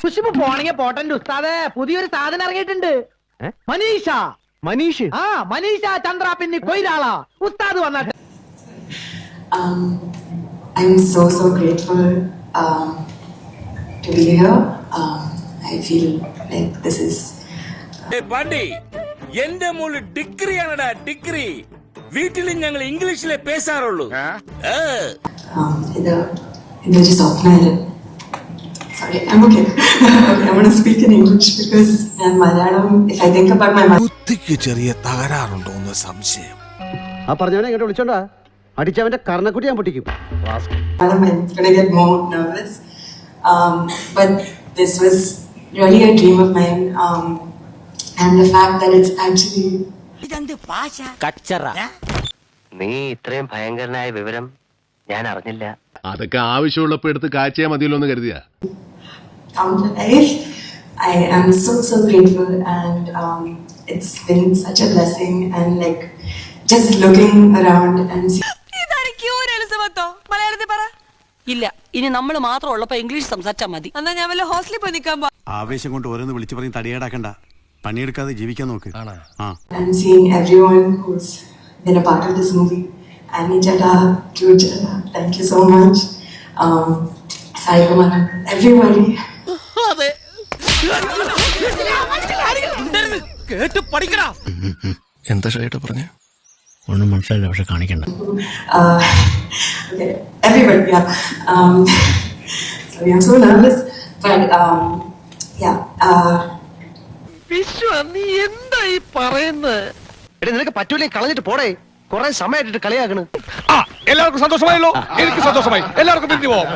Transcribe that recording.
കുശുമ്പ് പോണെങ്കിൽ പോട്ടന്റെ ഉസ്താദെ പുതിയൊരു സാധനം ഇറങ്ങിയിട്ടുണ്ട്. മനീഷ മനീഷ് ആ മനീഷ ചന്ദ്ര പിന്നെ കൊയിലാള ഉസ്താദ് വന്നിട്ട്. I'm so grateful to be here. I feel like this is ബണ്ടി എന്റെ മോള് ഡിഗ്രിയാണടാ ഡിഗ്രി. വീട്ടിൽ ഞങ്ങൾ ഇംഗ്ലീഷിലെ പേശാറുള്ളൂ. ഇതൊരു സ്വപ്നമായിരുന്നു. Sorry, I'm okay. Okay, I want to speak in English because in Malayalam, if I think about my ബുദ്ധിക്ക് ചെറിയ തകരാറുണ്ടോ എന്ന് സംശയം. ആ പറഞ്ഞവനെ ഇങ്ങോട്ട് വിളിച്ചോണ്ടാ അടിച്ചവന്റെ കർണക്കുട്ടി ഞാൻ പൊട്ടിക്കും. Malayalam, I'm gonna get more nervous. But this was really a dream of mine, and the fact that it's actually നീ ഇത്രയും ഭയങ്കരനായ വിവരം ഞാൻ അറിഞ്ഞില്ല. അതൊക്കെ ആവശ്യമുള്ളപ്പോ എടുത്ത് കാഴ്ചയാ മതിയല്ലോ എന്ന് കരുതിയാ. come to life. I am so grateful, and it's been such a blessing, and like just looking around and see. ഇല്ല, ഇനി നമ്മൾ മാത്രം ഉള്ളപ്പോ ഇംഗ്ലീഷ് സംസാരിച്ചാൽ മതി. എന്നാ ഞാൻ വല്ല ഹോസ്റ്റലിൽ പോയി നിൽക്കാൻ. ആവേശം കൊണ്ട് ഓരോന്ന് വിളിച്ചു പറഞ്ഞ് തടിയേടാക്കണ്ട, പണിയെടുക്കാതെ ജീവിക്കാൻ നോക്ക്. And seeing everyone who's been a part of this movie. Annie Jada, Drew Jada, thank you so much. Sai Kumar, everybody. എന്താ ഷൈട്ടാ പറഞ്ഞേ? ഒന്നും മനസ്സിലായില്ല, പക്ഷെ കാണിക്കണ്ട. Okay, everybody, yeah. Sorry, I'm so nervous, but yeah. നീ എന്തായി പറയുന്നത്? എടി നിനക്ക് പറ്റൂലേ കളഞ്ഞിട്ട് പോടേ. കുറെ സമയമായിട്ട് കളിയാക്കണ്. എല്ലാവർക്കും സന്തോഷമായല്ലോ. എനിക്ക് സന്തോഷമായി. എല്ലാവർക്കും പിരിഞ്ഞു പോവാം.